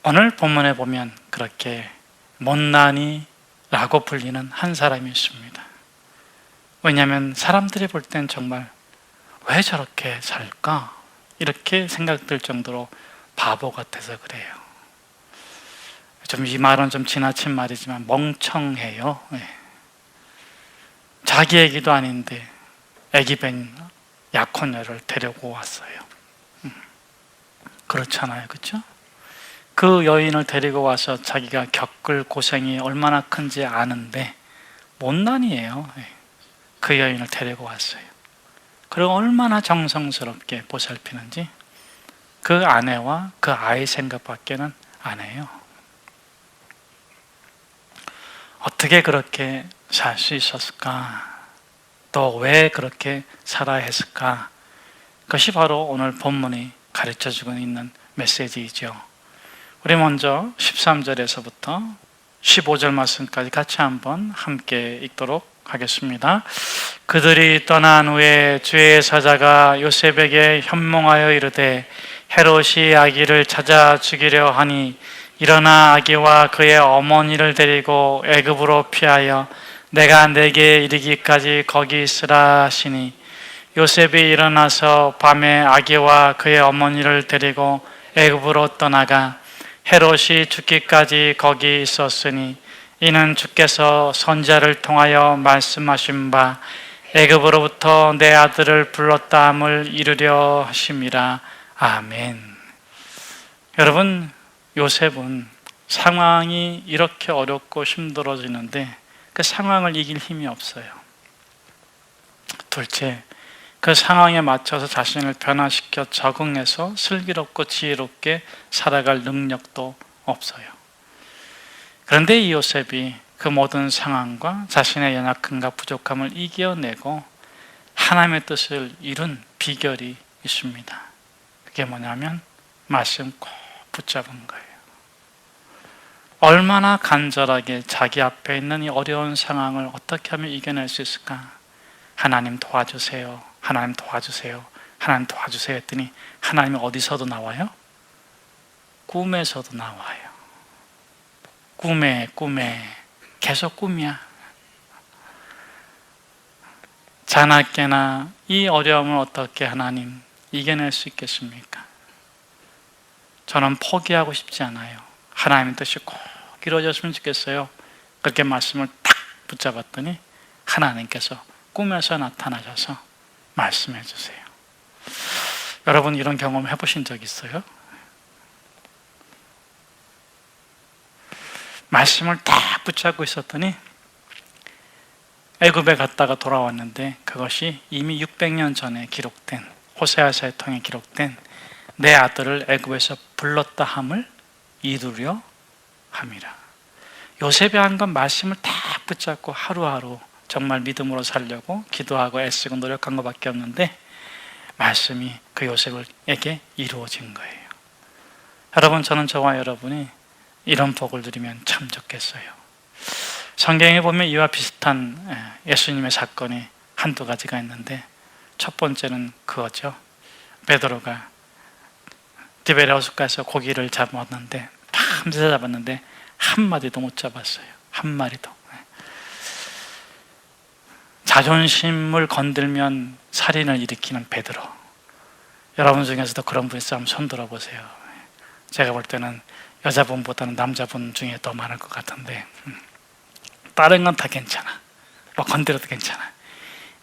오늘 본문에 보면 그렇게 못난이라고 불리는 한 사람이 있습니다. 왜냐하면 사람들이 볼 땐 정말 왜 저렇게 살까? 이렇게 생각될 정도로 바보 같아서 그래요. 이 말은 좀 지나친 말이지만 멍청해요. 자기 애기도 아닌데 애기 뺀 약혼녀를 데리고 왔어요. 그렇잖아요, 그렇죠? 그 여인을 데리고 와서 자기가 겪을 고생이 얼마나 큰지 아는데 못난이에요. 그 여인을 데리고 왔어요. 그리고 얼마나 정성스럽게 보살피는지 그 아내와 그 아이 생각밖에는 안 해요. 어떻게 그렇게 살 수 있었을까? 또 왜 그렇게 살아야 했을까? 그것이 바로 오늘 본문이 가르쳐주고 있는 메시지이죠. 우리 먼저 13절에서부터 15절 말씀까지 같이 한번 함께 읽도록 하겠습니다. 그들이 떠난 후에 주의 사자가 요셉에게 현몽하여 이르되 헤롯이 아기를 찾아 죽이려 하니 일어나 아기와 그의 어머니를 데리고 애굽으로 피하여 내가 내게 이르기까지 거기 있으라 하시니 요셉이 일어나서 밤에 아기와 그의 어머니를 데리고 애굽으로 떠나가 헤롯이 죽기까지 거기 있었으니 이는 주께서 선지자를 통하여 말씀하신 바 애굽으로부터 내 아들을 불렀다함을 이루려 하심이라. 아멘. 여러분, 요셉은 상황이 이렇게 어렵고 힘들어지는데 그 상황을 이길 힘이 없어요. 둘째, 그 상황에 맞춰서 자신을 변화시켜 적응해서 슬기롭고 지혜롭게 살아갈 능력도 없어요. 그런데 이 요셉이 그 모든 상황과 자신의 연약함과 부족함을 이겨내고 하나님의 뜻을 이룬 비결이 있습니다. 그게 뭐냐면 말씀 꼭 붙잡은 거예요. 얼마나 간절하게 자기 앞에 있는 이 어려운 상황을 어떻게 하면 이겨낼 수 있을까? 하나님 도와주세요. 하나님 도와주세요. 하나님 도와주세요 했더니 하나님이 어디서도 나와요? 꿈에서도 나와요. 꿈에 계속 꿈이야. 자나깨나 이 어려움을 어떻게 하나님 이겨낼 수 있겠습니까? 저는 포기하고 싶지 않아요. 하나님의 뜻이 꼭 이루어졌으면 좋겠어요. 그렇게 말씀을 딱 붙잡았더니 하나님께서 꿈에서 나타나셔서 말씀해 주세요. 여러분 이런 경험 해보신 적 있어요? 말씀을 딱 붙잡고 있었더니 애굽에 갔다가 돌아왔는데 그것이 이미 600년 전에 기록된 호세아서를 통해 기록된 내 아들을 애굽에서 불렀다 함을 이루려 함이라. 요셉이 한 건 말씀을 딱 붙잡고 하루하루 정말 믿음으로 살려고 기도하고 애쓰고 노력한 것밖에 없는데 말씀이 그 요셉에게 이루어진 거예요. 여러분, 저는 저와 여러분이 이런 복을 누리면 참 좋겠어요. 성경에 보면 이와 비슷한 예수님의 사건이 한두 가지가 있는데 첫 번째는 그거죠. 베드로가 디베레호스가에서 고기를 잡았는데 밤새 잡았는데 한 마리도 못 잡았어요. 한 마리도. 자존심을 건들면 살인을 일으키는 베드로. 여러분 중에서도 그런 분 있으면 손 들어보세요. 제가 볼 때는 여자분보다는 남자분 중에 더 많을 것 같은데 다른 건 다 괜찮아. 뭐 건드려도 괜찮아.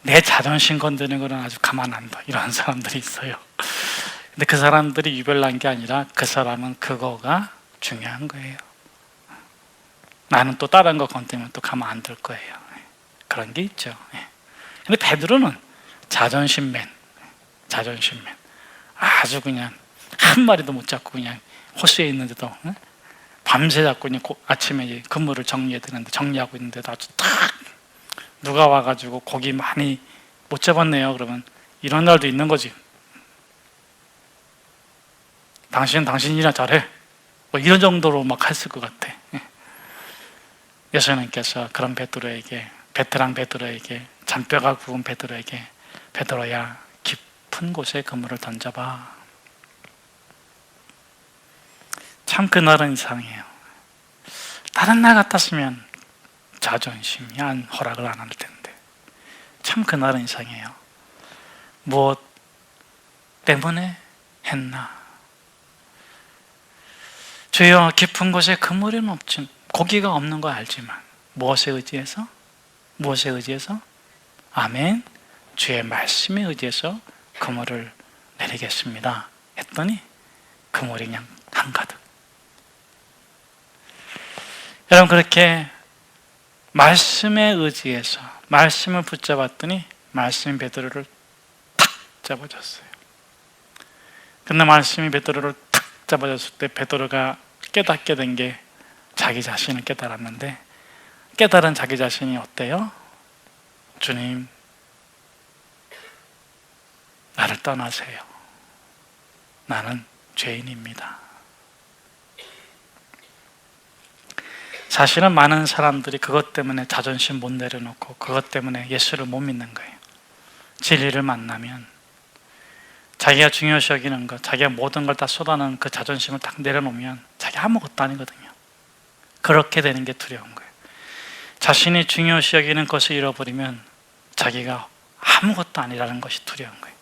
내 자존심 건드리는 거는 아주 가만 안 둬. 이런 사람들이 있어요. 근데 그 사람들이 유별난 게 아니라 그 사람은 그거가 중요한 거예요. 나는 또 다른 거 건드리면 또 가만 안 둘 거예요. 그런 게 있죠. 근데 베드로는 자존심맨. 아주 그냥 한 마리도 못 잡고 그냥 호수에 있는데도 밤새 잡고 그냥 아침에 근무를 정리하고 있는데도 아주 딱 누가 와가지고 고기 많이 못 잡았네요. 그러면 이런 날도 있는 거지. 당신은 일이나 잘해. 뭐 이런 정도로 막 했을 것 같아. 예수님께서 그런 베테랑 베드로에게 잔뼈가 굵은 베드로에게 베드로야 깊은 곳에 그물을 던져봐. 참 그날은 이상해요. 다른 날 같았으면 자존심이 허락을 안 할 텐데 참 그날은 이상해요. 무엇 때문에 했나? 주여, 깊은 곳에 그물은 없지, 고기가 없는 거 알지만 무엇에 의지해서? 무엇에 의지해서? 아멘. 주의 말씀에 의지해서 그물을 내리겠습니다 했더니 그물이 그냥 한가득. 여러분, 그렇게 말씀에 의지해서 말씀을 붙잡았더니 말씀이 베드로를 탁 잡아줬어요. 근데 말씀이 베드로를 탁 잡아줬을 때 베드로가 깨닫게 된 게 자기 자신을 깨달았는데, 깨달은 자기 자신이 어때요? 주님, 나를 떠나세요. 나는 죄인입니다. 사실은 많은 사람들이 그것 때문에 자존심 못 내려놓고 그것 때문에 예수를 못 믿는 거예요. 진리를 만나면 자기가 중요시 여기는 것, 자기가 모든 걸 다 쏟아내는 그 자존심을 딱 내려놓으면 자기 아무것도 아니거든요. 그렇게 되는 게 두려운 거예요. 자신이 중요시 여기는 것을 잃어버리면 자기가 아무것도 아니라는 것이 두려운 거예요.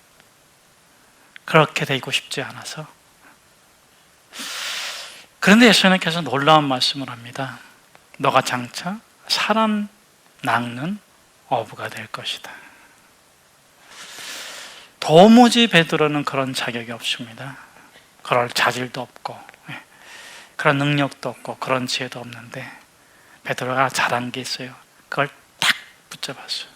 그렇게 되고 싶지 않아서. 그런데 예수님께서 놀라운 말씀을 합니다. 너가 장차 사람 낚는 어부가 될 것이다. 도무지 베드로는 그런 자격이 없습니다. 그럴 자질도 없고 그런 능력도 없고 그런 지혜도 없는데 베드로가 잘한 게 있어요. 그걸 탁 붙잡았어요.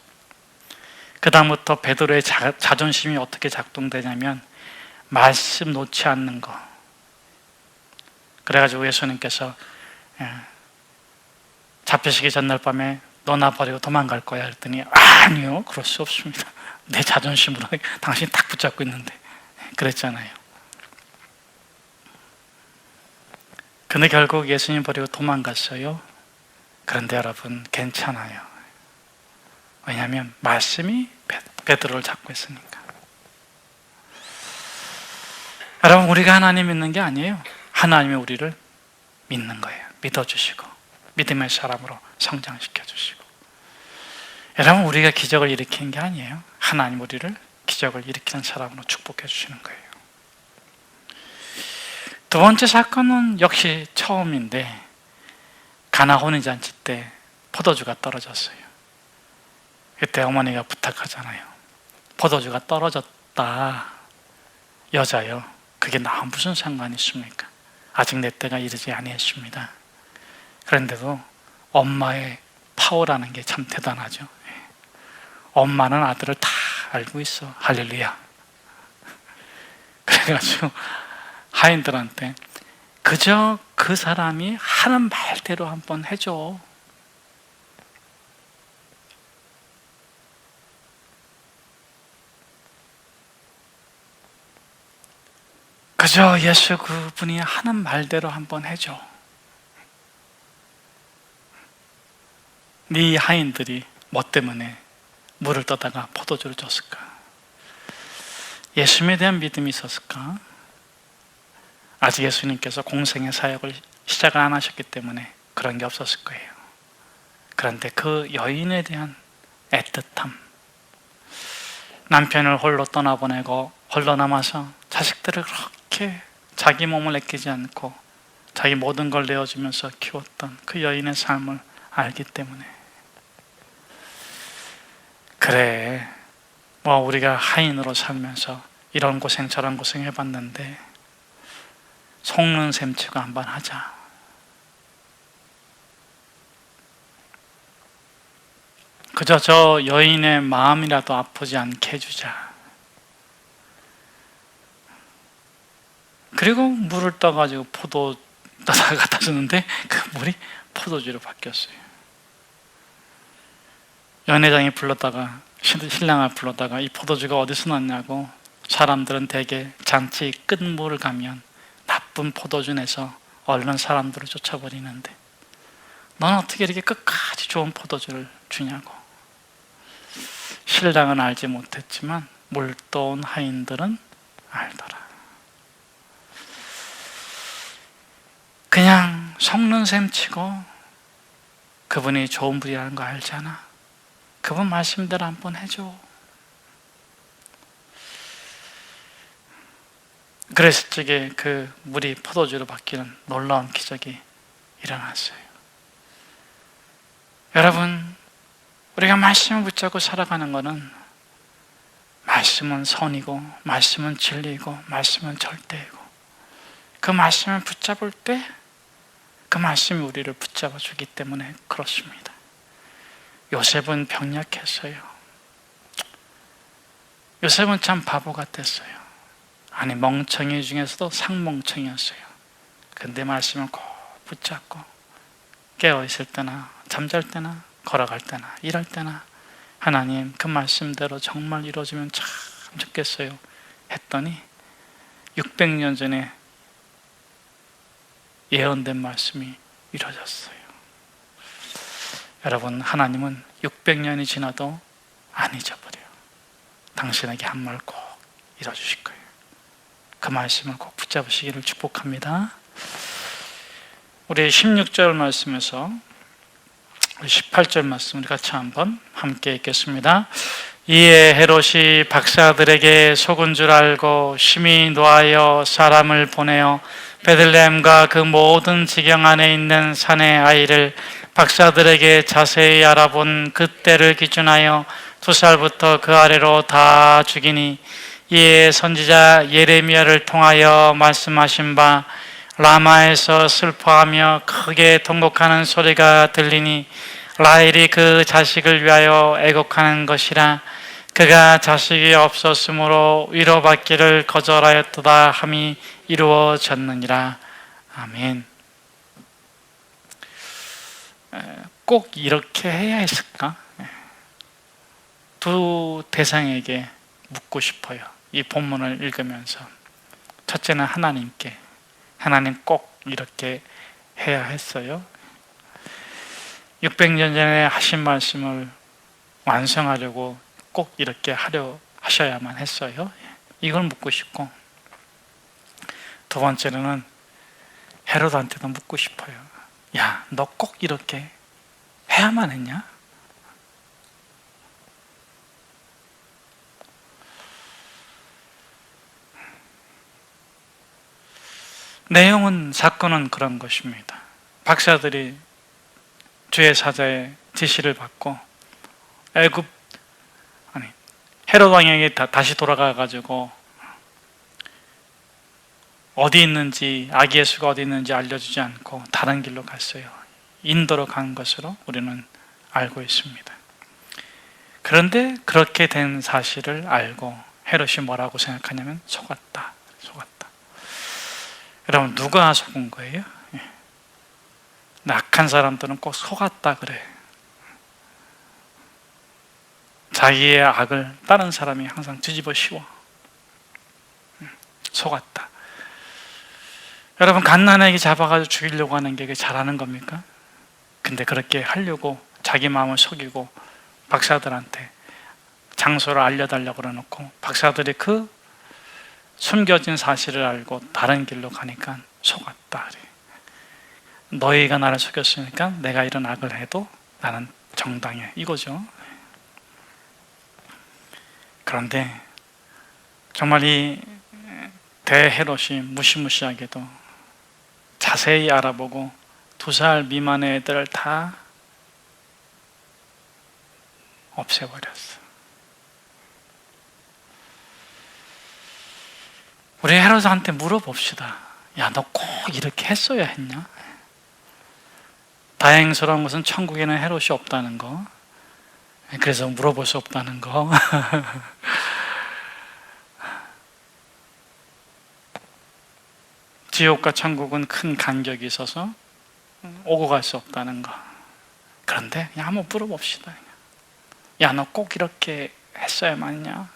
그 다음부터 베드로의 자존심이 어떻게 작동되냐면 말씀 놓지 않는 거. 그래가지고 예수님께서 잡히시기 전날 밤에 너 나 버리고 도망갈 거야 했더니 아니요, 그럴 수 없습니다. 내 자존심으로 당신 딱 붙잡고 있는데 그랬잖아요. 근데 결국 예수님 버리고 도망갔어요. 그런데 여러분, 괜찮아요. 왜냐하면 말씀이 베드로를 잡고 있으니까. 여러분, 우리가 하나님 믿는 게 아니에요. 하나님이 우리를 믿는 거예요. 믿어주시고 믿음의 사람으로 성장시켜 주시고. 여러분, 우리가 기적을 일으키는 게 아니에요. 하나님 우리를 기적을 일으키는 사람으로 축복해 주시는 거예요. 두 번째 사건은 역시 처음인데, 가나 혼인잔치 때 포도주가 떨어졌어요. 그때 어머니가 부탁하잖아요. 포도주가 떨어졌다. 여자요. 그게 나와 무슨 상관이 있습니까? 아직 내 때가 이르지 아니했습니다. 그런데도 엄마의 파워라는 게 참 대단하죠. 엄마는 아들을 다 알고 있어. 할렐루야. 그래가지고 하인들한테 그저 그 사람이 하는 말대로 한번 해줘. 그저 예수 그분이 하는 말대로 한번 해줘. 네 하인들이 뭐 때문에 물을 떠다가 포도주를 줬을까? 예수님에 대한 믿음이 있었을까? 아직 예수님께서 공생의 사역을 시작을 안 하셨기 때문에 그런 게 없었을 거예요. 그런데 그 여인에 대한 애틋함, 남편을 홀로 떠나보내고 홀로 남아서 자식들을 그렇게 자기 몸을 아끼지 않고 자기 모든 걸 내어주면서 키웠던 그 여인의 삶을 알기 때문에, 그래, 뭐 우리가 하인으로 살면서 이런 고생 저런 고생 해봤는데 속는 셈 치고 한번 하자. 그저 저 여인의 마음이라도 아프지 않게 해주자. 그리고 물을 떠가지고 포도 떠다가 갖다 주는데 그 물이 포도주로 바뀌었어요. 연회장이 불렀다가, 신랑을 불렀다가 이 포도주가 어디서 났냐고, 사람들은 대개 잔치 끝물을 가면 나쁜 포도주 내서 얼른 사람들을 쫓아버리는데 넌 어떻게 이렇게 끝까지 좋은 포도주를 주냐고. 신랑은 알지 못했지만 물떠온 하인들은 알더라. 그냥 속는 셈 치고 그분이 좋은 분이라는 거 알잖아. 그분 말씀대로 한번 해줘. 그랬을 적에 그 물이 포도주로 바뀌는 놀라운 기적이 일어났어요. 여러분, 우리가 말씀을 붙잡고 살아가는 것은 말씀은 선이고 말씀은 진리고 말씀은 절대이고 그 말씀을 붙잡을 때 그 말씀이 우리를 붙잡아 주기 때문에 그렇습니다. 요셉은 병약했어요. 요셉은 참 바보 같았어요. 아니, 멍청이 중에서도 상멍청이었어요. 근데 말씀을 꼭 붙잡고 깨어있을 때나 잠잘 때나 걸어갈 때나 일할 때나 하나님 그 말씀대로 정말 이루어지면 참 좋겠어요 했더니 600년 전에 예언된 말씀이 이루어졌어요. 여러분, 하나님은 600년이 지나도 안 잊어버려요. 당신에게 한 말 꼭 이뤄주실 거예요. 그 말씀을 꼭 붙잡으시기를 축복합니다. 우리 16절 말씀에서 18절 말씀 우리 같이 한번 함께 읽겠습니다. 이에 헤롯이 박사들에게 속은 줄 알고 심히 노하여 사람을 보내어 베들레헴과 그 모든 지경 안에 있는 산의 아이를 박사들에게 자세히 알아본 그때를 기준하여 2살부터 그 아래로 다 죽이니, 이에 선지자 예레미야를 통하여 말씀하신 바 라마에서 슬퍼하며 크게 통곡하는 소리가 들리니 라헬이 그 자식을 위하여 애곡하는 것이라. 그가 자식이 없었으므로 위로받기를 거절하였도다 함이 이루어졌느니라. 아멘. 꼭 이렇게 해야 했을까? 두 대상에게 묻고 싶어요. 이 본문을 읽으면서. 첫째는 하나님께. 하나님 꼭 이렇게 해야 했어요. 600년 전에 하신 말씀을 완성하려고 꼭 이렇게 하셔야만 했어요. 이걸 묻고 싶고, 두 번째로는 헤롯한테도 묻고 싶어요. 야, 너 꼭 이렇게 해야만 했냐? 내용은, 사건은 그런 것입니다. 박사들이 주의 사자의 지시를 받고 헤롯 왕에게 다시 돌아가 가지고 어디 있는지, 아기 예수가 어디 있는지 알려주지 않고 다른 길로 갔어요. 인도로 간 것으로 우리는 알고 있습니다. 그런데 그렇게 된 사실을 알고 헤롯이 뭐라고 생각하냐면 속았다. 여러분, 누가 속은 거예요? 악한 사람들은 꼭 속았다 그래. 자기의 악을 다른 사람이 항상 뒤집어 씌워. 속았다. 여러분, 갓난아기 잡아가지고 죽이려고 하는 게 잘하는 겁니까? 근데 그렇게 하려고 자기 마음을 속이고 박사들한테 장소를 알려달라고 그러놓고 박사들이 그 숨겨진 사실을 알고 다른 길로 가니까 속았다 그래. 너희가 나를 속였으니까 내가 이런 악을 해도 나는 정당해, 이거죠. 그런데 정말 이 대헤롯이 무시무시하게도 자세히 알아보고 2살 미만의 애들을 다 없애버렸어. 우리 헤롯한테 물어봅시다. 야, 너 꼭 이렇게 했어야 했냐? 다행스러운 것은 천국에는 헤롯이 없다는 거. 그래서 물어볼 수 없다는 거. 지옥과 천국은 큰 간격이 있어서 오고 갈 수 없다는 거. 그런데 그냥 한번 물어봅시다. 야, 너 꼭 이렇게 했어야만 했냐?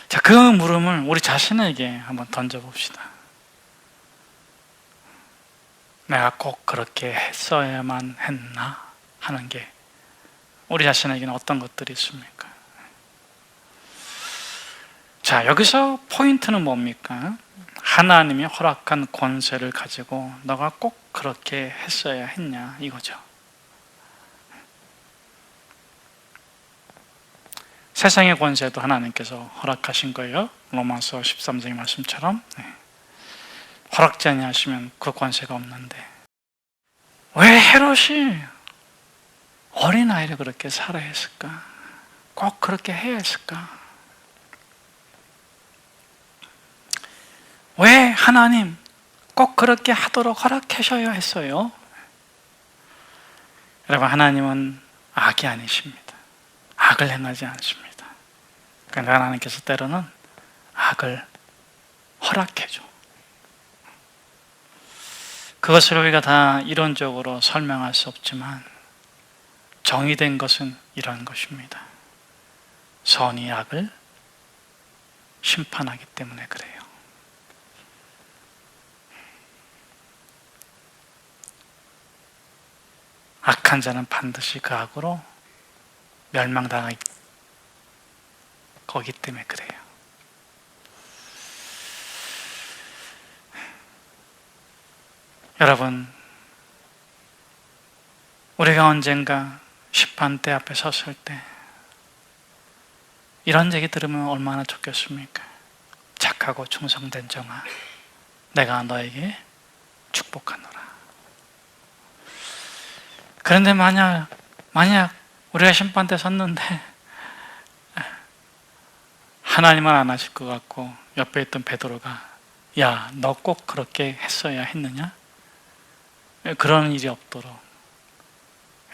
자, 그 물음을 우리 자신에게 한번 던져봅시다. 내가 꼭 그렇게 했어야만 했나? 하는 게 우리 자신에게는 어떤 것들이 있습니까? 자, 여기서 포인트는 뭡니까? 하나님이 허락한 권세를 가지고 너가 꼭 그렇게 했어야 했냐 이거죠. 세상의 권세도 하나님께서 허락하신 거예요. 로마서 13장의 말씀처럼. 허락지 아니하시면 그 권세가 없는데 왜 헤롯이 어린아이를 그렇게 살아야 했을까? 꼭 그렇게 해야 했을까? 왜 하나님 꼭 그렇게 하도록 허락하셔야 했어요? 여러분, 하나님은 악이 아니십니다. 악을 행하지 않습니다. 그러니까 하나님께서 때로는 악을 허락해줘. 그것을 우리가 다 이론적으로 설명할 수 없지만 정의된 것은 이런 것입니다. 선이 악을 심판하기 때문에 그래요. 악한 자는 반드시 그 악으로 멸망당할 거기 때문에 그래요. 여러분, 우리가 언젠가 심판대 앞에 섰을 때 이런 얘기 들으면 얼마나 좋겠습니까? 착하고 충성된 종아, 내가 너에게 축복하노라. 그런데 만약 우리가 심판대 섰는데 하나님은 안 하실 것 같고 옆에 있던 베드로가 야, 너 꼭 그렇게 했어야 했느냐? 그런 일이 없도록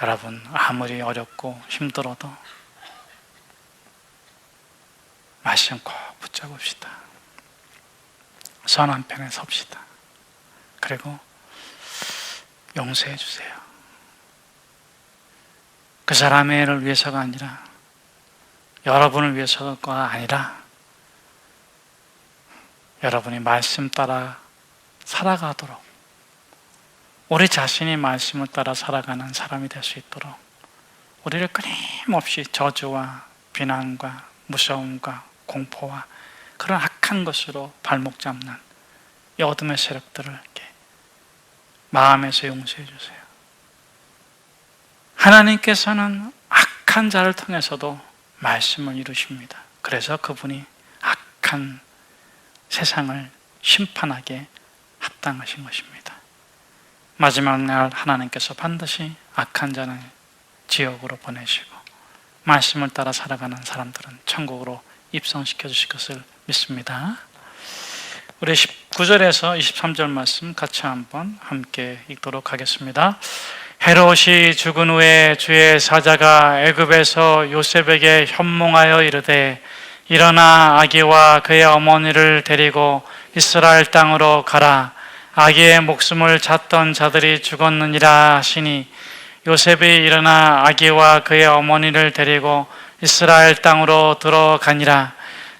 여러분, 아무리 어렵고 힘들어도 말씀 꼭 붙잡읍시다. 선 한편에 섭시다. 그리고 용서해 주세요. 그 사람의 애를 위해서가 아니라 여러분을 위해서가 아니라 여러분이 말씀 따라 살아가도록, 우리 자신이 말씀을 따라 살아가는 사람이 될 수 있도록 우리를 끊임없이 저주와 비난과 무서움과 공포와 그런 악한 것으로 발목 잡는 이 어둠의 세력들을 이렇게 마음에서 용서해 주세요. 하나님께서는 악한 자를 통해서도 말씀을 이루십니다. 그래서 그분이 악한 세상을 심판하게 합당하신 것입니다. 마지막 날 하나님께서 반드시 악한 자는 지옥으로 보내시고 말씀을 따라 살아가는 사람들은 천국으로 입성시켜 주실 것을 믿습니다. 우리 19절에서 23절 말씀 같이 한번 함께 읽도록 하겠습니다. 헤롯이 죽은 후에 주의 사자가 애굽에서 요셉에게 현몽하여 이르되 일어나 아기와 그의 어머니를 데리고 이스라엘 땅으로 가라. 아기의 목숨을 찾던 자들이 죽었느니라 하시니 요셉이 일어나 아기와 그의 어머니를 데리고 이스라엘 땅으로 들어가니라.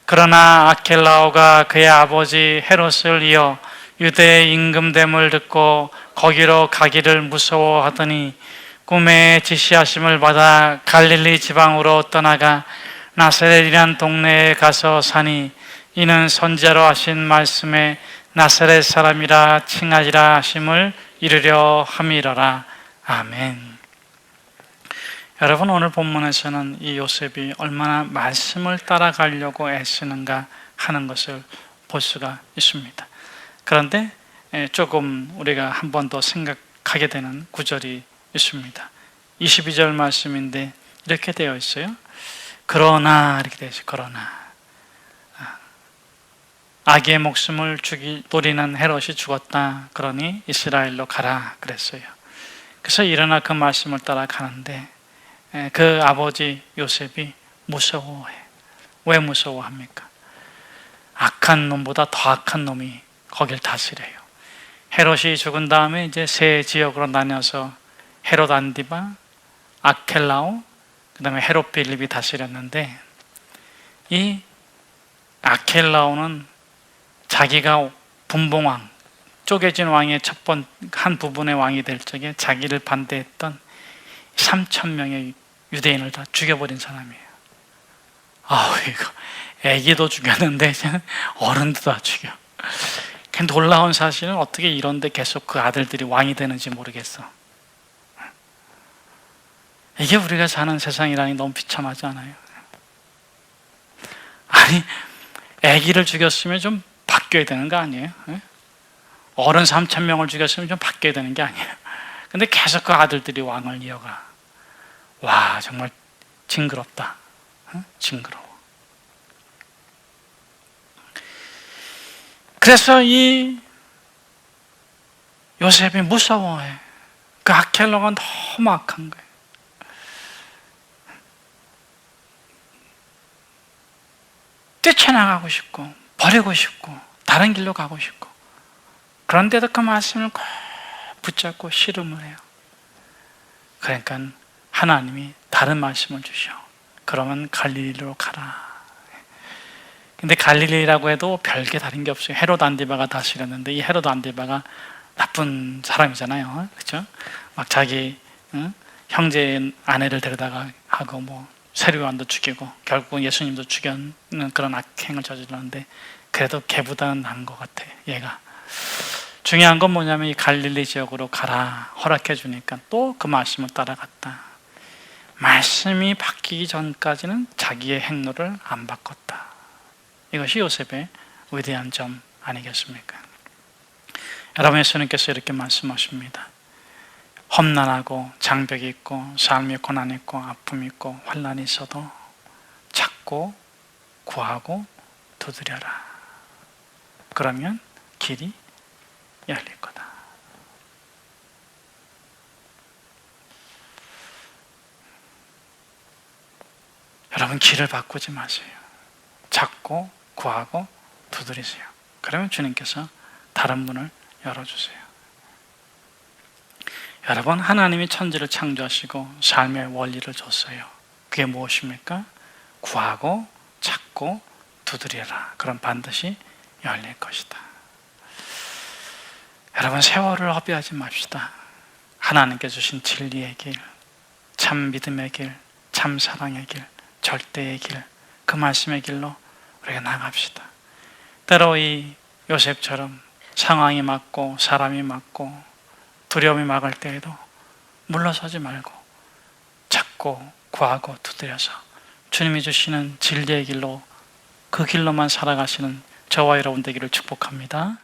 그러나 아켈라오가 그의 아버지 헤롯을 이어 유대의 임금됨을 듣고 거기로 가기를 무서워하더니 꿈에 지시하심을 받아 갈릴리 지방으로 떠나가 나사렛이란 동네에 가서 사니 이는 선지자로 하신 말씀에 나사렛 사람이라 칭하리라 하심을 이루려 함이러라. 아멘. 여러분, 오늘 본문에서는 이 요셉이 얼마나 말씀을 따라가려고 애쓰는가 하는 것을 볼 수가 있습니다. 그런데 조금 우리가 한 번 더 생각하게 되는 구절이 있습니다. 22절 말씀인데 이렇게 되어 있어요. 그러나 이렇게 되어 있어요. 그러나 아기의 목숨을 노리는 헤롯이 죽었다. 그러니 이스라엘로 가라 그랬어요. 그래서 일어나 그 말씀을 따라 가는데 그 아버지 요셉이 무서워해. 왜 무서워합니까? 악한 놈보다 더 악한 놈이 거길 다스려요. 헤롯이 죽은 다음에 이제 세 지역으로 나뉘어서 헤롯 안디바, 아켈라오, 그 다음에 헤롯 빌립이 다스렸는데 이 아켈라오는 자기가 분봉왕, 쪼개진 왕의 한 부분의 왕이 될 적에 자기를 반대했던 3,000명의 유대인을 다 죽여버린 사람이에요. 이거 애기도 죽였는데 어른도 다 죽여. 그 놀라운 사실은 어떻게 이런데 계속 그 아들들이 왕이 되는지 모르겠어. 이게 우리가 사는 세상이라니 너무 비참하지 않아요? 아니, 아기를 죽였으면 좀 바뀌어야 되는 거 아니에요? 어른 3,000명을 죽였으면 좀 바뀌어야 되는 게 아니에요. 근데 계속 그 아들들이 왕을 이어가. 와, 정말 징그럽다. 징그러워. 그래서 이 요셉이 무서워해. 그 아켈러가 너무 악한 거예요. 뛰쳐나가고 싶고 버리고 싶고 다른 길로 가고 싶고, 그런데도 그 말씀을 꼭 붙잡고 씨름을 해요. 그러니까 하나님이 다른 말씀을 주셔. 그러면 갈릴리로 가라. 근데 갈릴리라고 해도 별게 다른 게 없어요. 헤롯 안디바가 다스렸는데 이 헤롯 안디바가 나쁜 사람이잖아요. 그렇죠? 막 자기 형제 아내를 데려다가 하고 뭐 세례요한도 죽이고 결국은 예수님도 죽이는 그런 악행을 저질렀는데, 그래도 걔보다는 나은 것 같아. 얘가 중요한 건 뭐냐면 이 갈릴리 지역으로 가라 허락해 주니까 또 그 말씀을 따라갔다. 말씀이 바뀌기 전까지는 자기의 행로를 안 바꿨다. 이것이 요셉의 위대한 점 아니겠습니까? 여러분, 예수님께서 이렇게 말씀하십니다. 험난하고 장벽이 있고 삶이 고난이 있고 아픔이 있고 환난이 있어도 찾고 구하고 두드려라. 그러면 길이 열릴 거다. 여러분, 길을 바꾸지 마세요. 찾고 구하고 두드리세요. 그러면 주님께서 다른 문을 열어주세요. 여러분, 하나님이 천지를 창조하시고 삶의 원리를 줬어요. 그게 무엇입니까? 구하고 찾고 두드려라. 그럼 반드시 열릴 것이다. 여러분, 세월을 허비하지 맙시다. 하나님께 주신 진리의 길, 참 믿음의 길, 참 사랑의 길, 절대의 길, 그 말씀의 길로 우리가 나갑시다. 때로 이 요셉처럼 상황이 맞고 사람이 맞고 두려움이 막을 때에도 물러서지 말고 찾고 구하고 두드려서 주님이 주시는 진리의 길로, 그 길로만 살아가시는 저와 여러분 되기를 축복합니다.